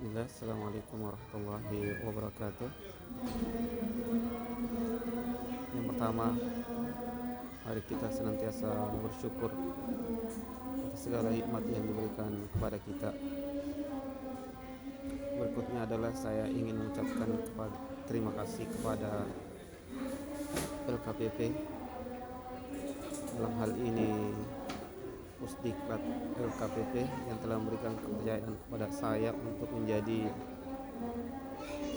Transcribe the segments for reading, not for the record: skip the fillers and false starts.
Bismillah, Assalamualaikum warahmatullahi wabarakatuh. Yang pertama, mari kita senantiasa bersyukur atas segala hikmat yang diberikan kepada kita. Berikutnya adalah saya ingin mengucapkan terima kasih kepada LKPP, dalam hal ini Pusdiklat LKPP, yang telah memberikan kepercayaan kepada saya untuk menjadi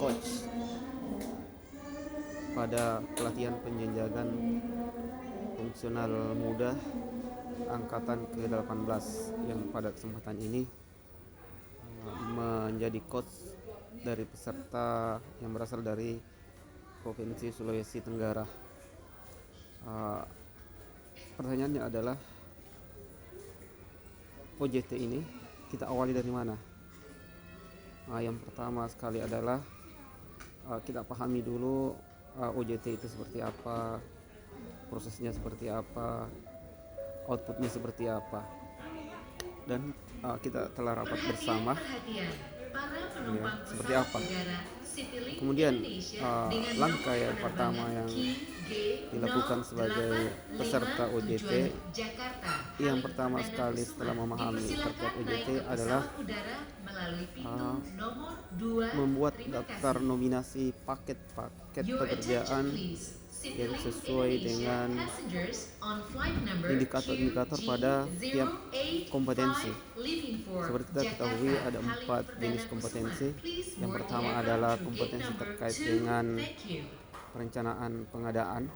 coach pada pelatihan penjenjangan fungsional muda angkatan ke-18, yang pada kesempatan ini menjadi coach dari peserta yang berasal dari Provinsi Sulawesi Tenggara. Pertanyaannya adalah, OJT ini kita awali dari mana? Yang pertama sekali adalah kita pahami dulu OJT itu seperti apa, prosesnya seperti apa, outputnya seperti apa. Dan kita telah rapat bersama ya, seperti apa. Kemudian langkah yang pertama yang dilakukan sebagai peserta OJT, yang pertama sekali setelah memahami terkait OJT adalah membuat daftar nominasi paket-paket pekerjaan yang sesuai dengan indikator-indikator pada tiap kompetensi. Seperti kita ketahui, ada 4 jenis kompetensi. Yang pertama adalah kompetensi terkait dengan perencanaan pengadaan,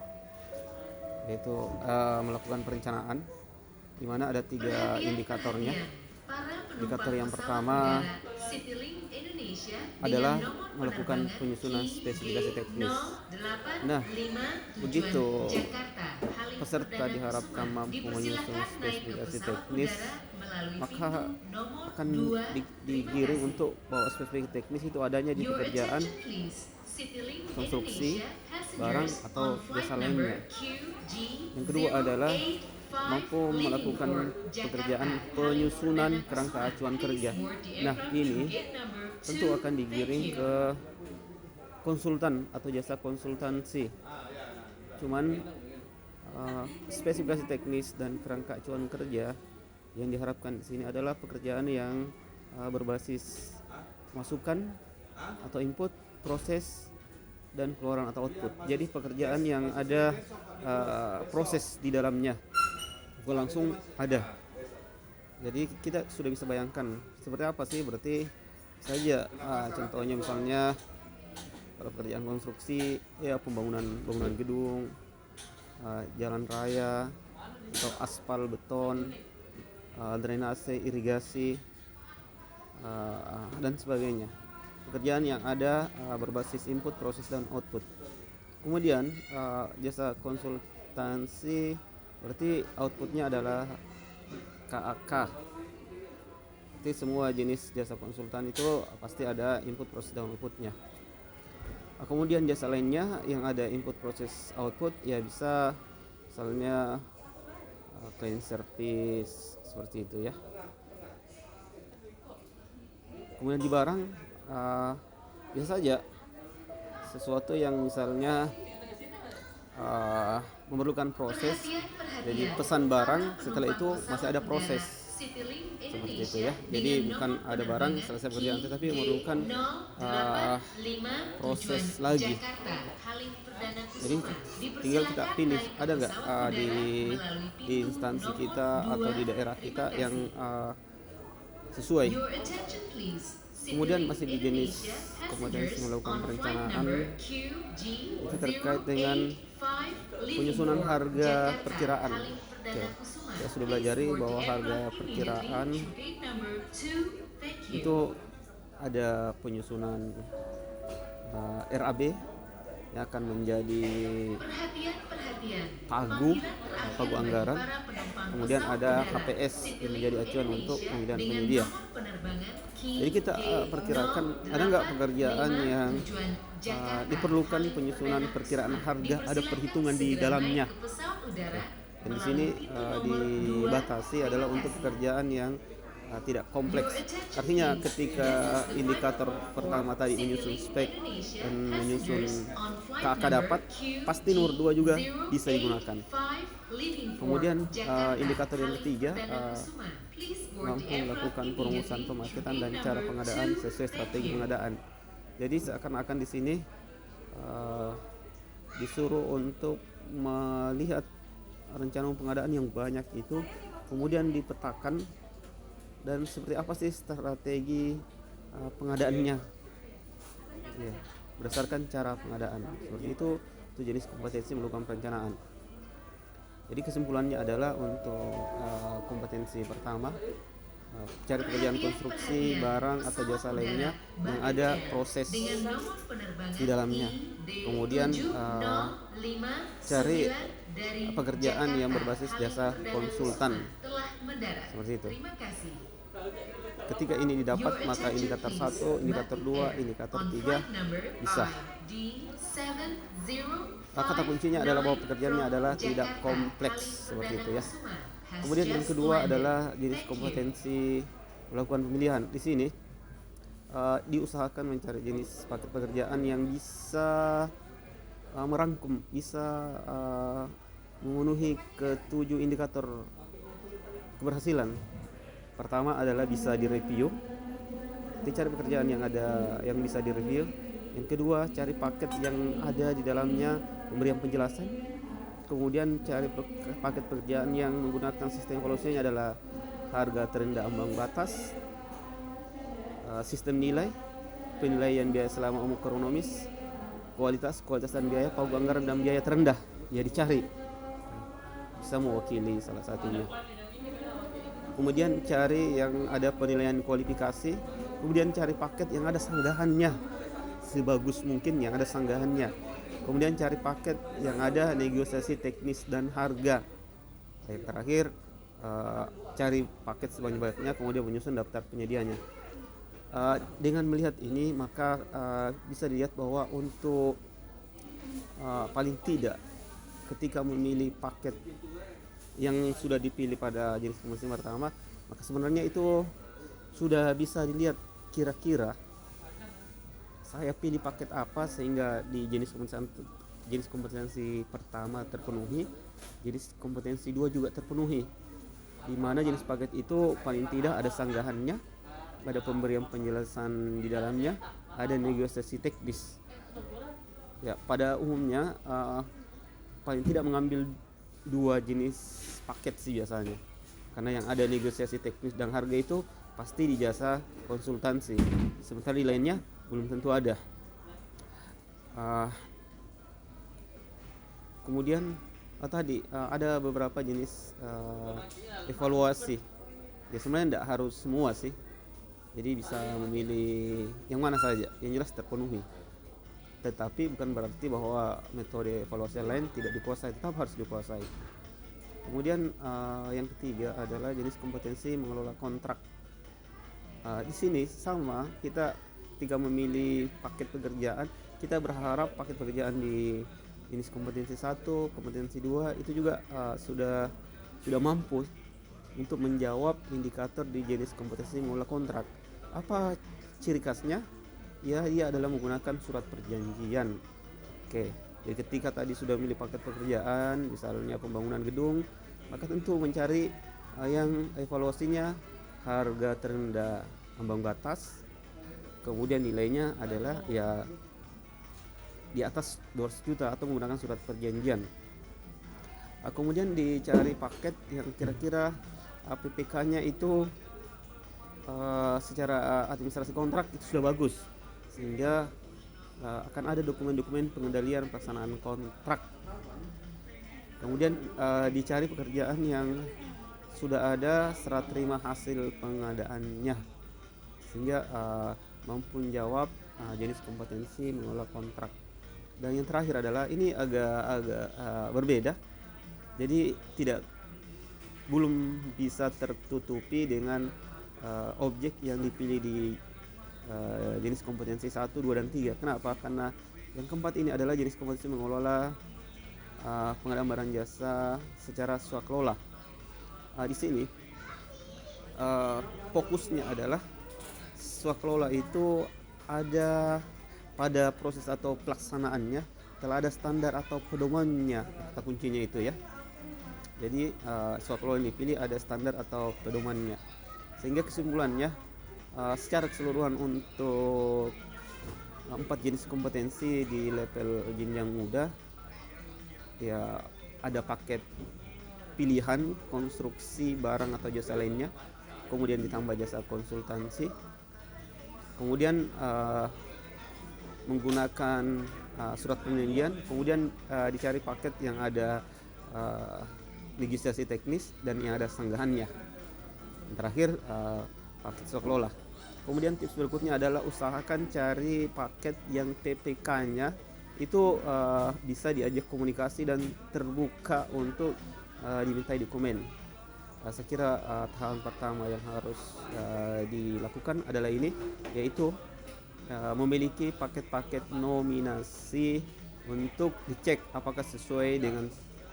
yaitu melakukan perencanaan, di mana ada 3 indikatornya. Indikator yang pertama adalah melakukan penyusunan spesifikasi teknis. Nah, begitu peserta diharapkan mampu menyusun spesifikasi teknis, maka akan digiring untuk bahwa spesifikasi teknis itu adanya di pekerjaan konstruksi, barang atau jasa lainnya. Yang kedua adalah mampu melakukan pekerjaan penyusunan kerangka acuan kerja. Nah, ini tentu akan digiring ke konsultan atau jasa konsultansi. Cuman spesifikasi teknis dan kerangka acuan kerja yang diharapkan di sini adalah pekerjaan yang berbasis masukan atau input, proses, dan keluaran atau output. Jadi pekerjaan yang ada proses di dalamnya, bukan langsung ada. Jadi kita sudah bisa bayangkan seperti apa sih. Berarti saja contohnya misalnya kalau pekerjaan konstruksi, ya pembangunan gedung, jalan raya atau aspal, beton, drainase, irigasi, dan sebagainya. Pekerjaan yang ada berbasis input, proses, dan output. Kemudian jasa konsultansi berarti outputnya adalah KAK. Jadi semua jenis jasa konsultan itu pasti ada input, proses, dan outputnya. Kemudian jasa lainnya yang ada input, proses, output, ya bisa misalnya cleaning service, seperti itu ya. Kemudian di barang, biasa saja sesuatu yang misalnya memerlukan proses, jadi pesan barang, setelah itu masih ada proses, seperti itu ya. Jadi bukan ada barang selesai pekerjaan, tetapi memerlukan proses lagi. Jadi tinggal kita pilih, ada nggak di instansi kita atau di daerah kita yang sesuai. Kemudian masih di jenis kompetensi melakukan perencanaan, itu terkait dengan penyusunan harga perkiraan. Oke, saya sudah belajari bahwa harga perkiraan itu ada penyusunan RAB yang akan menjadi pagu anggaran. Kemudian ada HPS yang menjadi acuan untuk pemilihan penyedia. Jadi kita perkirakan ada nggak pekerjaan yang diperlukan penyusunan perkiraan harga, ada perhitungan di dalamnya. Dan di sini dibatasi adalah untuk pekerjaan yang tidak kompleks. Artinya ketika indikator pertama tadi menyusun spek dan menyusun KK dapat, pasti nomor 2 juga bisa digunakan. Kemudian indikator yang ketiga mampu melakukan perumusan pemaketan dan cara pengadaan sesuai strategi pengadaan. Jadi seakan-akan di sini disuruh untuk melihat rencana pengadaan yang banyak itu, kemudian dipetakan dan seperti apa sih strategi pengadaannya, ya, berdasarkan cara pengadaan. Seperti itu jenis kompetensi melakukan perencanaan. Jadi kesimpulannya adalah untuk kompetensi pertama, cari pekerjaan konstruksi, barang atau jasa lainnya yang ada proses di dalamnya. Kemudian cari pekerjaan yang berbasis jasa konsultan, seperti itu. Ketika ini didapat, maka indikator 1, indikator 2, indikator 3 bisa. Kata kuncinya adalah bahwa pekerjaannya adalah tidak kompleks, seperti itu ya. Kemudian yang kedua adalah jenis kompetensi melakukan pemilihan. Di sini diusahakan mencari jenis paket pekerjaan yang bisa merangkum, bisa memenuhi ketujuh indikator keberhasilan. Pertama adalah bisa direview. Kita cari pekerjaan yang bisa direview. Yang kedua, cari paket yang ada di dalamnya pemberian penjelasan. Kemudian cari paket pekerjaan yang menggunakan sistem evaluasinya adalah harga terendah ambang batas, sistem nilai, penilaian biaya selama umur ekonomis, kualitas dan biaya, pagu anggaran dan biaya terendah. Ya, dicari bisa mewakili salah satunya. Kemudian cari yang ada penilaian kualifikasi. Kemudian cari paket yang ada sanggahannya, sebagus mungkin yang ada sanggahannya. Kemudian cari paket yang ada negosiasi teknis dan harga. Yang terakhir, cari paket sebanyak-banyaknya, kemudian menyusun daftar penyedianya. Dengan melihat ini, maka bisa dilihat bahwa untuk paling tidak ketika memilih paket yang sudah dipilih pada jenis kompetensi pertama, maka sebenarnya itu sudah bisa dilihat kira-kira saya pilih paket apa sehingga di jenis kompetensi pertama terpenuhi, jenis kompetensi 2 juga terpenuhi, di mana jenis paket itu paling tidak ada sanggahannya, ada pemberian penjelasan di dalamnya, ada negosiasi teknis. Ya, pada umumnya paling tidak mengambil 2 jenis paket sih biasanya, karena yang ada negosiasi teknis dan harga itu pasti di jasa konsultansi, sementara di lainnya belum tentu ada. Kemudian tadi ada beberapa jenis evaluasi. Ya, sebenarnya tidak harus semua sih, jadi bisa memilih yang mana saja yang jelas terpenuhi. Tetapi bukan berarti bahwa metode evaluasi lain tidak dikuasai, tetap harus dikuasai. Kemudian yang ketiga adalah jenis kompetensi mengelola kontrak. Di sini sama, kita ketika memilih paket pekerjaan, kita berharap paket pekerjaan di jenis kompetensi 1, kompetensi 2 itu juga sudah mampu untuk menjawab indikator di jenis kompetensi mengelola kontrak. Apa ciri khasnya? Ya, dia adalah menggunakan surat perjanjian. Oke. Jadi ketika tadi sudah memilih paket pekerjaan, misalnya pembangunan gedung, maka tentu mencari yang evaluasinya harga terendah ambang batas, kemudian nilainya adalah ya di atas 200 juta atau menggunakan surat perjanjian. Kemudian dicari paket yang kira-kira PPK-nya itu secara administrasi kontrak itu sudah bagus, sehingga akan ada dokumen-dokumen pengendalian pelaksanaan kontrak. Kemudian dicari pekerjaan yang sudah ada serah terima hasil pengadaannya, sehingga mampu menjawab jenis kompetensi mengelola kontrak. Dan yang terakhir adalah ini agak berbeda, jadi belum bisa tertutupi dengan objek yang dipilih di jenis kompetensi 1, 2, dan 3. Kenapa? Karena yang keempat ini adalah jenis kompetensi mengelola pengadaan barang jasa secara swakelola. Di sini fokusnya adalah swakelola itu ada pada proses atau pelaksanaannya telah ada standar atau pedomannya, kata kuncinya itu ya. Jadi swakelola yang dipilih ada standar atau pedomannya, sehingga kesimpulannya secara keseluruhan untuk 4 jenis kompetensi di level jenjang muda ya, ada paket pilihan, konstruksi, barang atau jasa lainnya, kemudian ditambah jasa konsultansi, kemudian menggunakan surat perjanjian, kemudian dicari paket yang ada legislasi teknis dan yang ada sanggahannya. Terakhir paket swakelola. Kemudian tips berikutnya adalah usahakan cari paket yang TPK-nya itu bisa diajak komunikasi dan terbuka untuk dimintai dokumen. Saya kira tahapan pertama yang harus dilakukan adalah ini, yaitu memiliki paket-paket nominasi untuk dicek apakah sesuai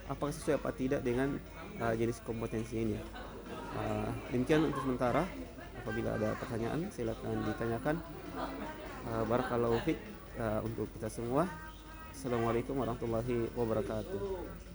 apa tidak dengan jenis kompetensi ini. Demikian untuk sementara. Apabila ada pertanyaan silakan ditanyakan. Barakallahu fiik untuk kita semua. Assalamualaikum warahmatullahi wabarakatuh.